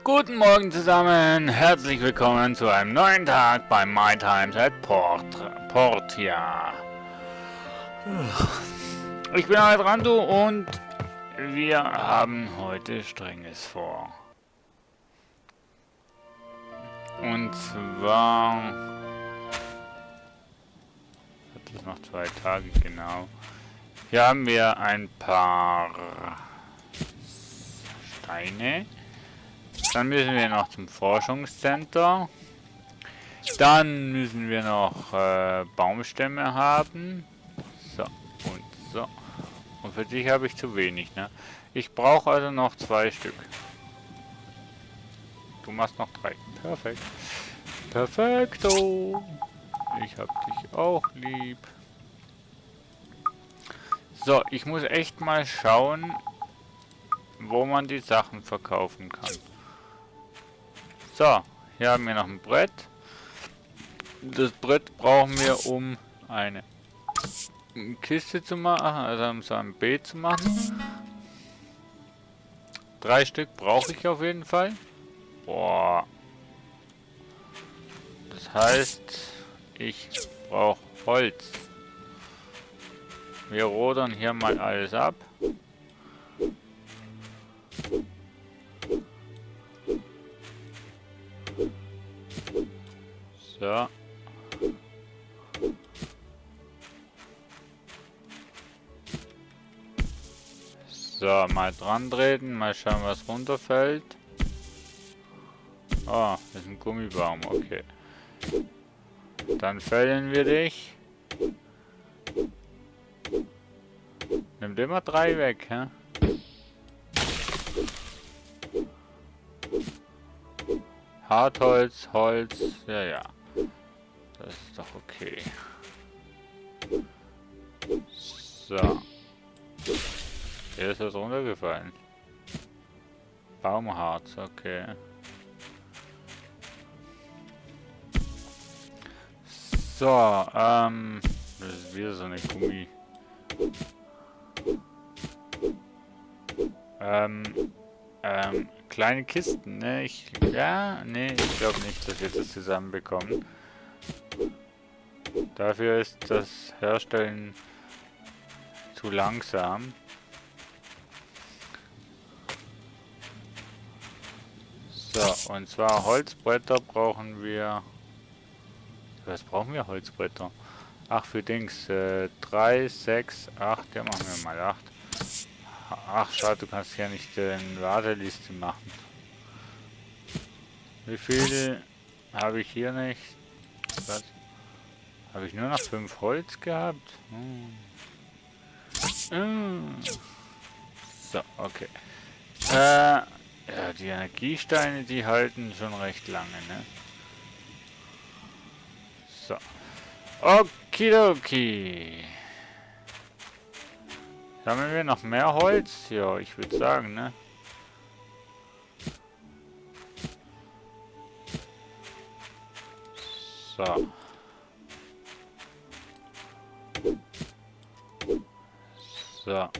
Guten Morgen zusammen, herzlich willkommen zu einem neuen Tag bei My Times at Portia. Ich bin Aldrando und wir haben heute Strenges vor. Und zwar hat es noch 2 Tage genau. Hier haben wir ein paar Steine. Dann müssen wir noch zum Forschungscenter. Dann müssen wir noch Baumstämme haben. So und so. Und für dich habe ich zu wenig, ne? Ich brauche also noch 2 Stück. Du machst noch 3. Perfekt. Perfekto. Ich hab dich auch lieb. So, ich muss echt mal schauen, wo man die Sachen verkaufen kann. So, hier haben wir noch ein Brett. Das Brett brauchen wir, um eine Kiste zu machen, also um so ein Beet zu machen. 3 Stück brauche ich auf jeden Fall. Boah. Das heißt, ich brauche Holz. Wir rodern hier mal alles ab. So. So, mal dran treten, mal schauen, was runterfällt. Oh, das ist ein Gummibaum, okay. Dann fällen wir dich. Nimm immer 3 weg, hä? Hartholz, Holz, ja, ja. Das ist doch okay. So. Hier ist was runtergefallen. Baumharz, okay. So, das ist wieder so eine Gummi. Kleine Kisten, ne? Ich glaube nicht, dass wir das zusammenbekommen. Dafür ist das Herstellen zu langsam. So, und zwar Holzbretter brauchen wir. Was brauchen wir Holzbretter? Ach, für Dings. 3, 6, 8. Ja, machen wir mal 8. Ach, schade, du kannst ja nicht eine Warteliste machen. Wie viele habe ich hier nicht? Was? Habe ich nur noch 5 Holz gehabt? So, okay. Ja, die Energiesteine, die halten schon recht lange, ne? So. Okidoki. Sammeln wir noch mehr Holz? Ja, ich würde sagen, ne? So. So.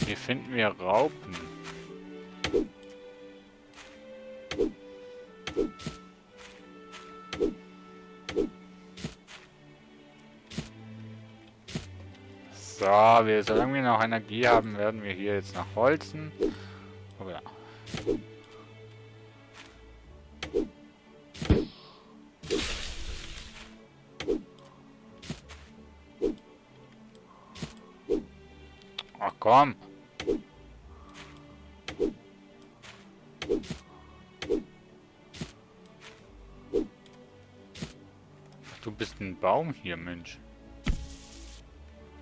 Hier finden wir Raupen. So, solange wir noch Energie haben, werden wir hier jetzt noch holzen. Oh ja. Ach komm. Du bist ein Baum hier, Mensch.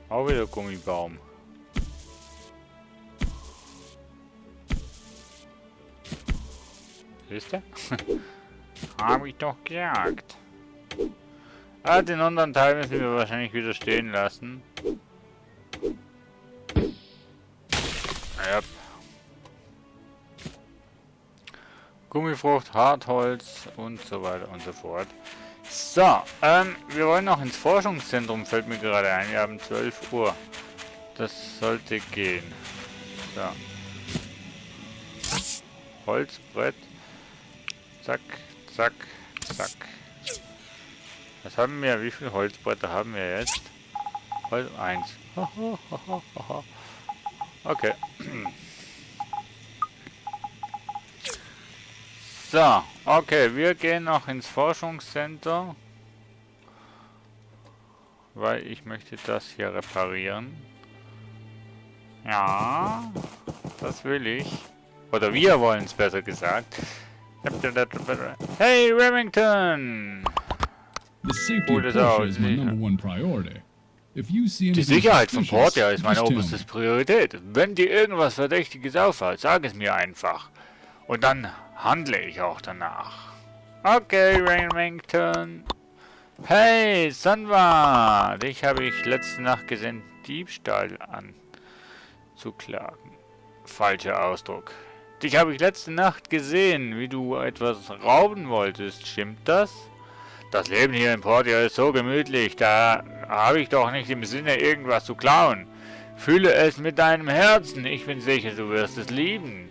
Auch wieder Gummibaum. Siehst du? Habe ich doch gesagt. Ah, den anderen Teil müssen wir wahrscheinlich wieder stehen lassen. Ja. Gummifrucht, Hartholz und so weiter und so fort. So, wir wollen noch ins Forschungszentrum, fällt mir gerade ein. Wir haben 12 Uhr. Das sollte gehen. So. Holzbrett. Zack, zack, zack. Was haben wir? Wie viele Holzbretter haben wir jetzt? Holz 1. Okay. So, okay, wir gehen noch ins Forschungscenter. Weil ich möchte das hier reparieren. Ja, das will ich. Oder wir wollen es besser gesagt. Hey Remington! Die Sicherheit von Portia ist meine oberste Priorität. Wenn dir irgendwas Verdächtiges auffällt, sag es mir einfach. Und dann handle ich auch danach. Okay, Remington. Hey, Sanwa! Dich habe ich letzte Nacht gesehen, Diebstahl anzuklagen. Falscher Ausdruck. Dich habe ich letzte Nacht gesehen, wie du etwas rauben wolltest. Stimmt das? Das Leben hier in Portia ist so gemütlich, da habe ich doch nicht im Sinne, irgendwas zu klauen. Fühle es mit deinem Herzen. Ich bin sicher, du wirst es lieben.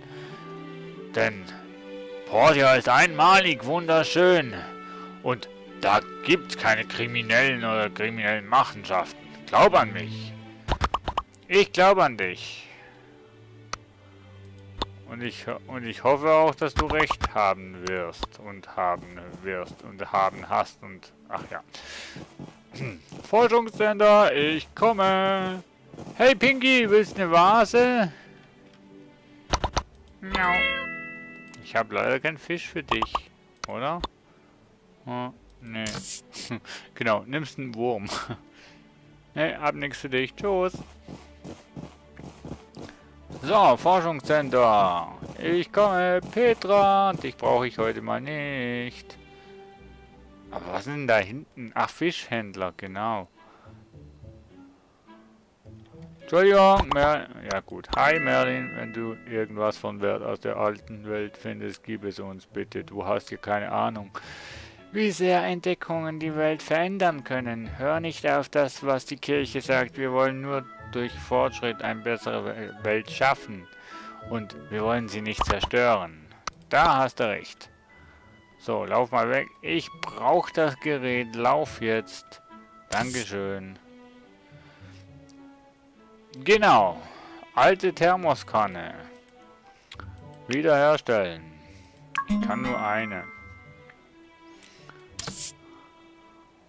Denn Portia ist einmalig wunderschön. Und da gibt's keine kriminellen oder kriminellen Machenschaften. Glaub an mich. Ich glaube an dich. Und ich hoffe auch, dass du recht haben wirst und haben hast und ach ja. Forschungscenter, ich komme. Hey Pinky, willst du eine Vase? Miau. Ich habe leider keinen Fisch für dich, oder? Oh, nee. Genau, nimmst einen Wurm. Nee, hab nichts für dich. Tschüss. So, Forschungscenter. Ich komme, Petra. Dich brauche ich heute mal nicht. Aber was ist denn da hinten? Ach, Fischhändler, genau. Entschuldigung, ja gut. Hi Merlin, wenn du irgendwas von Wert aus der alten Welt findest, gib es uns bitte. Du hast hier keine Ahnung, wie sehr Entdeckungen die Welt verändern können. Hör nicht auf das, was die Kirche sagt. Wir wollen nur durch Fortschritt eine bessere Welt schaffen. Und wir wollen sie nicht zerstören. Da hast du recht. So, lauf mal weg. Ich brauche das Gerät. Lauf jetzt. Dankeschön. Genau. Alte Thermoskanne. Wiederherstellen. Ich kann nur eine.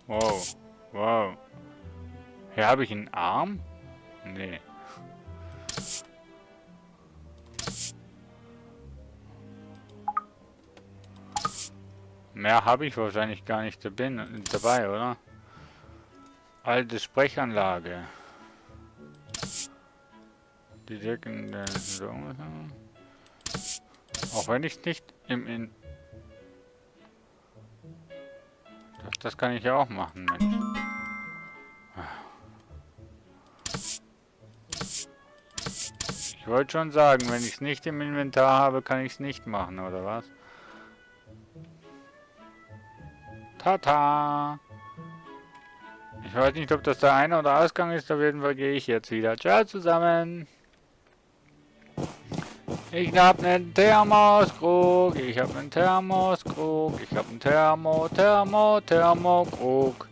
Wow. Wow. Hier habe ich einen Arm? Nee. Mehr habe ich wahrscheinlich gar nicht dabei, oder? Alte Sprechanlage. Die Decken so. Auch wenn ich nicht das kann ich ja auch machen, Mensch. Ich wollte schon sagen, wenn ich es nicht im Inventar habe, kann ich es nicht machen, oder was? Tata! Ich weiß nicht, ob das der Ein- oder Ausgang ist, auf jeden Fall gehe ich jetzt wieder. Ciao zusammen! Ich hab einen Thermoskrug, ich hab einen Thermoskrug, ich hab einen Thermokrug.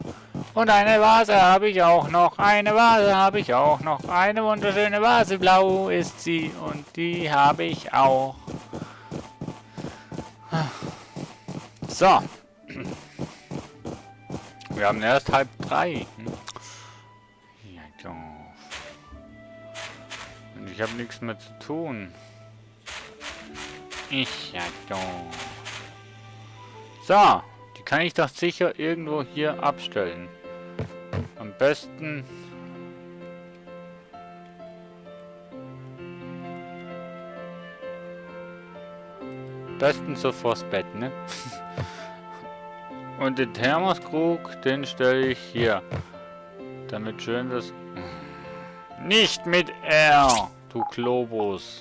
Und eine Vase habe ich auch noch, eine Vase habe ich auch noch, eine wunderschöne Vase, blau ist sie und die habe ich auch. So. Wir haben erst 2:30. Ja, doof. Und ich habe nichts mehr zu tun. Ja doof. So. Die kann ich doch sicher irgendwo hier abstellen. Am besten... so vors Bett, ne? Und den Thermoskrug, den stelle ich hier. Damit schön das... Nicht mit R, du Globus.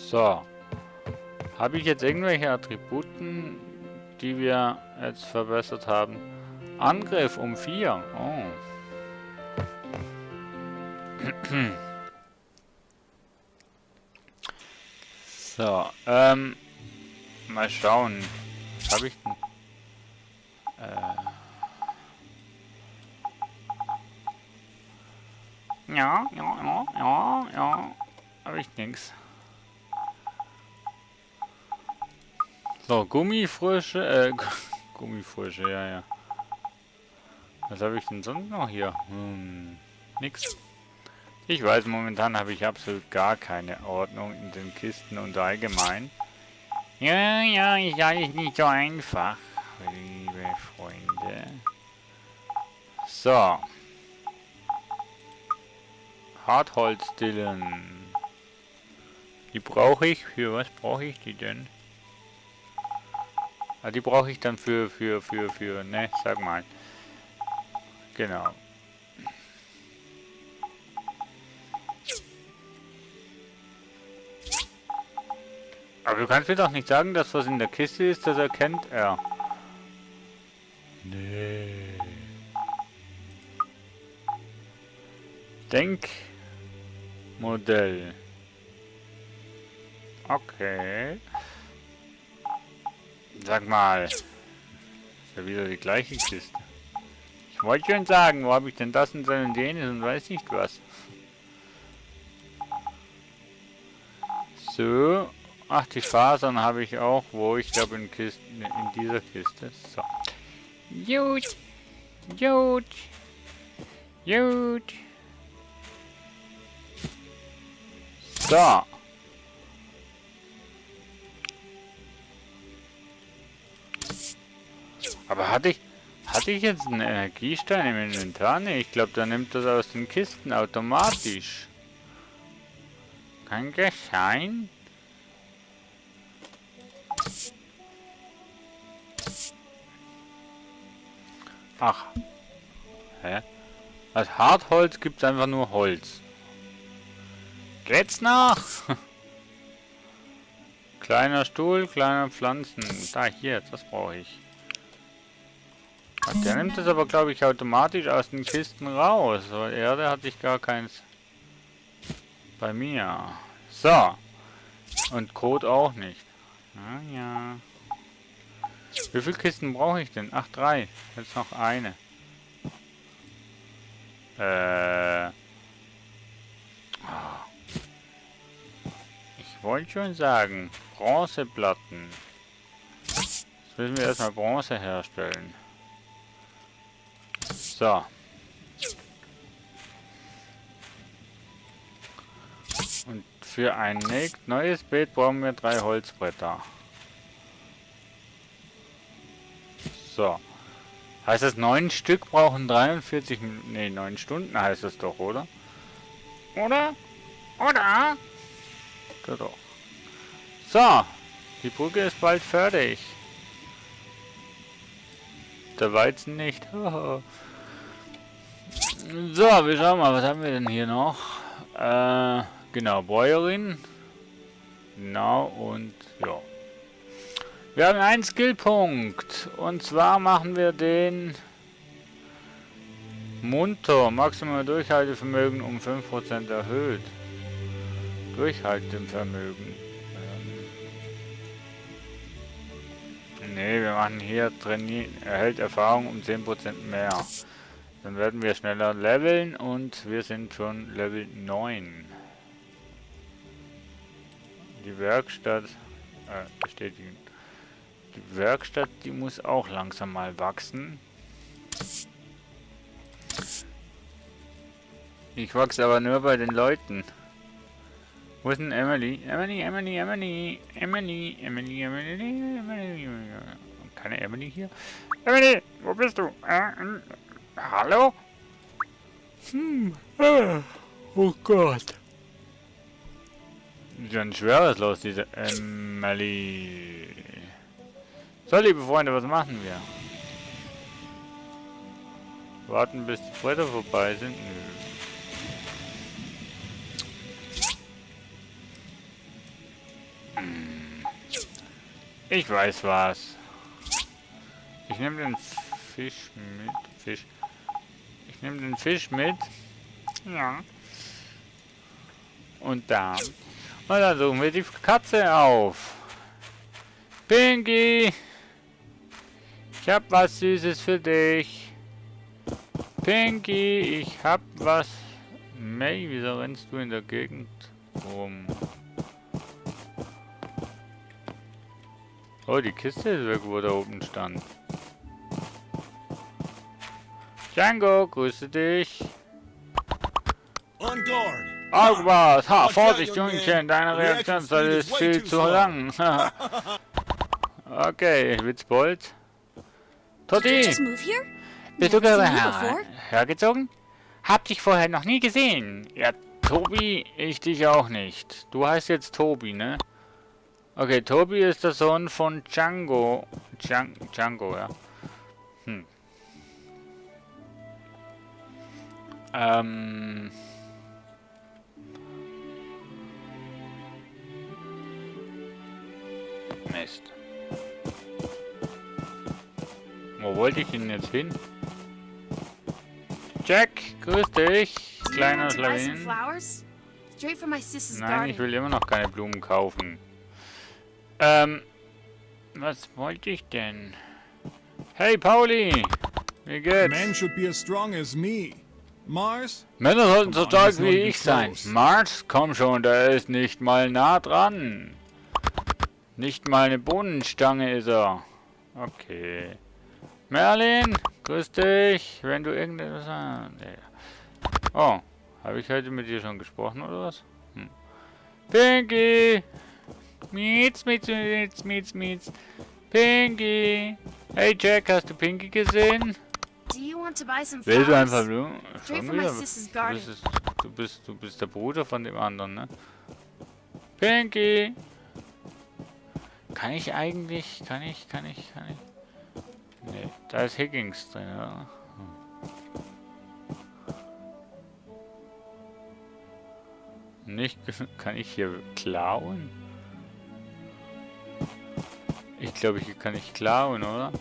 So. Habe ich jetzt irgendwelche Attributen, die wir jetzt verbessert haben? Angriff um 4. Oh. So, mal schauen. Was habe ich denn? Ja. Habe ich nix. So, Gummifrische, Gummifrische, ja. Was habe ich denn sonst noch hier? Nix. Ich weiß, momentan habe ich absolut gar keine Ordnung in den Kisten und allgemein. Ja, ist alles nicht so einfach, liebe Freunde. So. Hartholzdillen. Die brauche ich. Für was brauche ich die denn? Ah, die brauche ich dann ne, sag mal. Genau. Aber du kannst mir doch nicht sagen, dass was in der Kiste ist, das erkennt er. Nee. Denkmodell. Okay. Sag mal. Ist ja wieder die gleiche Kiste. Ich wollte schon sagen, wo habe ich denn das und so und jenes und weiß nicht was. So. Ach, die Fasern habe ich auch, wo ich glaube in dieser Kiste. So. Gut. So. Aber hatte ich jetzt einen Energiestein im Inventar? Ne, ich glaube, da nimmt das aus den Kisten automatisch. Kann das sein? Ach. Hä? Als Hartholz gibt es einfach nur Holz. Geht's noch? Kleiner Stuhl, kleine Pflanzen. Da, hier, das brauche ich. Ach, der nimmt das aber, glaube ich, automatisch aus den Kisten raus. Weil Erde hatte ich gar keins bei mir. So. Und Kot auch nicht. Ja. Wie viele Kisten brauche ich denn? Ach, 3. Jetzt noch eine. Ich wollte schon sagen, Bronzeplatten. Jetzt müssen wir erstmal Bronze herstellen. So. Und für ein neues Beet brauchen wir 3 Holzbretter. So. Heißt das 9 Stück brauchen 43 Minuten? Ne, 9 Stunden heißt das doch, oder? Oder? Ja, doch. So. Die Brücke ist bald fertig. Der Weizen nicht. So, wir schauen mal, was haben wir denn hier noch? Genau, Bäuerin. Genau, und ja. Wir haben einen Skillpunkt. Und zwar machen wir den munter. Maximal Durchhaltevermögen um 5% erhöht. Durchhaltevermögen. Ne, wir machen hier erhält Erfahrung um 10% mehr. Dann werden wir schneller leveln und wir sind schon Level 9. Die Werkstatt bestätigen. Die Werkstatt, die muss auch langsam mal wachsen. Ich wachse aber nur bei den Leuten. Wo ist denn Emily? Emily. Keine Emily hier? Emily, wo bist du? Hallo? Oh Gott. Ist ja ein schweres Los, diese Emily. So, liebe Freunde, was machen wir? Warten, bis die Bretter vorbei sind? Nö. Ich weiß was. Ich nehme den Fisch mit. Fisch. Ich nehme den Fisch mit. Ja. Und da. Und dann suchen wir die Katze auf. Pinky! Ich hab was Süßes für dich. Pinky, ich hab was. May, wieso rennst du in der Gegend rum? Oh, die Kiste ist weg, wo da oben stand. Django, grüße dich. On guard. August, ha, Vorsicht, Jungchen, deine Reaktionszeit ist viel zu lang. Okay, Witzbold. Totti, bist du gerade hergezogen? Hab dich vorher noch nie gesehen. Ja, Tobi, ich dich auch nicht. Du heißt jetzt Tobi, ne? Okay, Tobi ist der Sohn von Django. Django, ja. Mist. Wo wollte ich denn jetzt hin? Jack, grüß dich, kleiner Slawin. Nein, ich will immer noch keine Blumen kaufen. Was wollte ich denn? Hey, Pauli! Wie geht's? Man should be as strong as me. Mars? Männer sollten so stark wie ich sein. Mars? Komm schon, der ist nicht mal nah dran. Nicht mal eine Bohnenstange ist er. Okay. Merlin, grüß dich. Wenn du irgendetwas... Oh, habe ich heute mit dir schon gesprochen oder was? Pinky! Mietz. Pinky! Hey Jack, hast du Pinky gesehen? Willst du einfach Blumen? Schon wieder? Du bist der Bruder von dem anderen, ne? Pinky! Kann ich? Nee, da ist Higgins drin, ja. Nicht, kann ich hier klauen? Ich glaube, hier kann ich klauen, oder?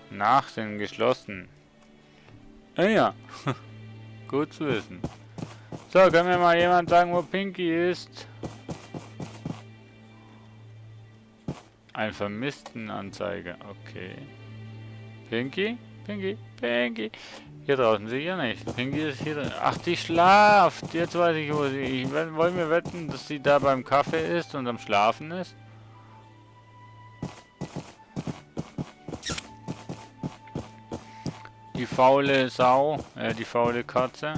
Nach den geschlossen. Ah ja. Gut zu wissen. So, kann mir mal jemand sagen, wo Pinky ist? Ein Vermisstenanzeige. Okay. Pinky? Hier draußen sehe ich ja nicht. Pinky ist hier drin. Ach, die schlaft. Jetzt weiß ich, wo sie ist. Wollen wir wetten, dass sie da beim Kaffee ist und am Schlafen ist? Die faule Sau. Die faule Katze.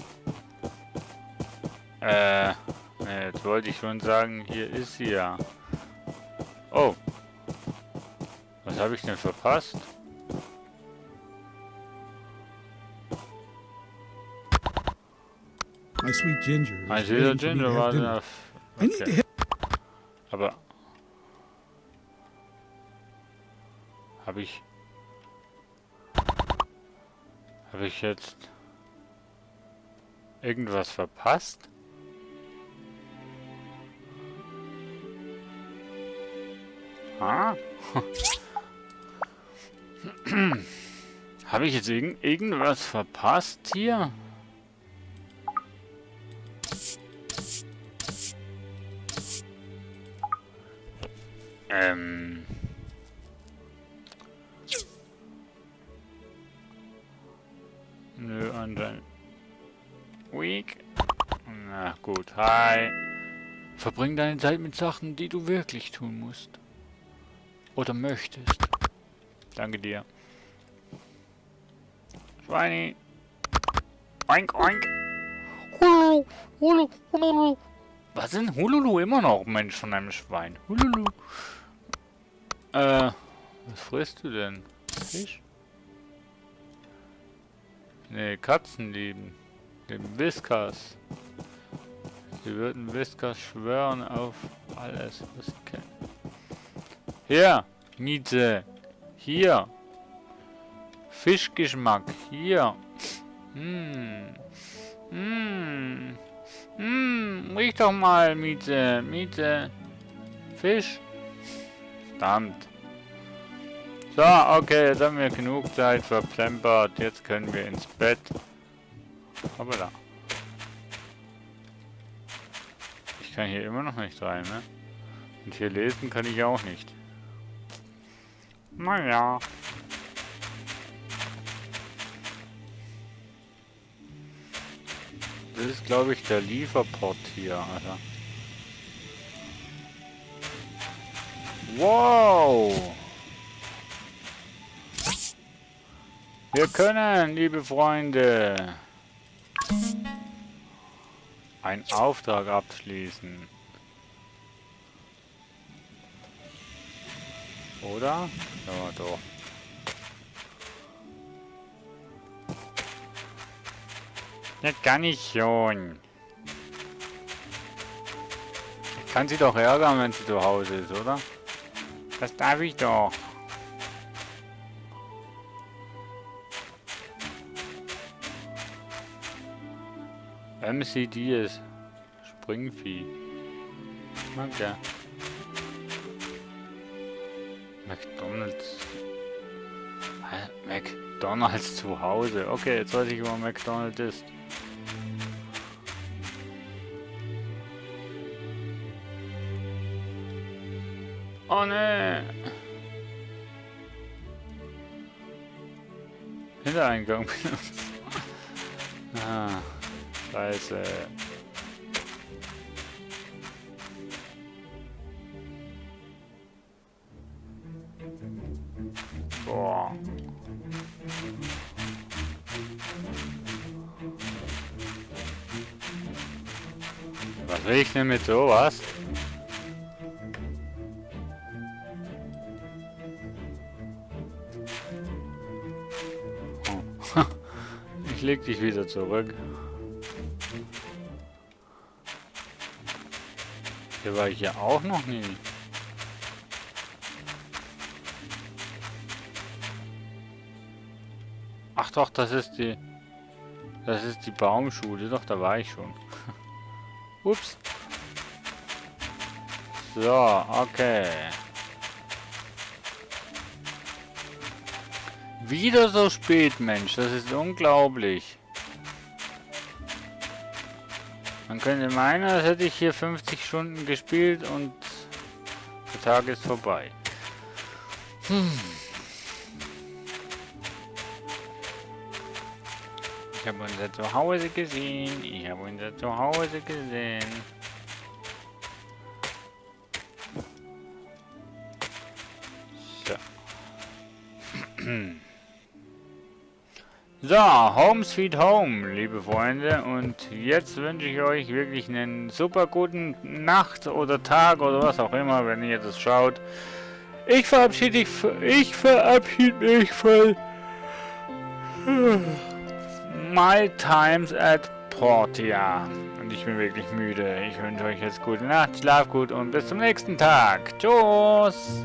Jetzt wollte ich schon sagen, hier ist sie ja. Oh. Was habe ich denn verpasst? My sweet Ginger. Mein süßer Ginger war da. Okay. Aber habe ich jetzt irgendwas verpasst? Ah? Habe ich jetzt irgendwas verpasst hier? Nö, anscheinend. Weak. Na gut, hi. Verbring deine Zeit mit Sachen, die du wirklich tun musst. Oder möchtest. Danke dir. Schweini. Oink, oink. Hululu, hululu, hululu. Was ist denn Hululu immer noch, Mensch, von einem Schwein? Hululu. Was frisst du denn? Fisch? Nee, Katzen lieben. Den Whiskas. Sie würden Whiskas schwören auf alles, was sie kennen. Hier, Mieze. Hier. Fischgeschmack. Hier. Riech doch mal, Miete. Miete. Fisch. Verdammt. So, okay, jetzt haben wir genug Zeit verplempert. Jetzt können wir ins Bett. Aber da. Ich kann hier immer noch nicht rein, ne? Und hier lesen kann ich auch nicht. Naja. Das ist, glaube ich, der Lieferport hier, Alter. Wow! Wir können, liebe Freunde, einen Auftrag abschließen. Oder? Ja, doch. Ja, kann ich schon. Ich kann sie doch ärgern, wenn sie zu Hause ist, oder? Das darf ich doch. MCDs. Springvieh. Okay. McDonald's. McDonald's zu Hause. Okay, jetzt weiß ich, wo McDonald's ist. Oh ne. Hintereingang benutzt. Ah, scheiße. Boah. Was will ich denn mit sowas? Oh. Ich leg dich wieder zurück. Hier war ich ja auch noch nie. Ach doch, das ist die Baumschule. Doch, da war ich schon. Ups. So, okay. Wieder so spät, Mensch. Das ist unglaublich. Man könnte meinen, als hätte ich hier 50 Stunden gespielt und der Tag ist vorbei. Ich habe unser Zuhause gesehen. Ich habe unser Zuhause gesehen. So. So, Home Sweet Home, liebe Freunde. Und jetzt wünsche ich euch wirklich einen super guten Nacht oder Tag oder was auch immer, wenn ihr das schaut. Ich verabschiede mich von My Times at Portia. Und ich bin wirklich müde. Ich wünsche euch jetzt gute Nacht, schlaf gut und bis zum nächsten Tag. Tschüss.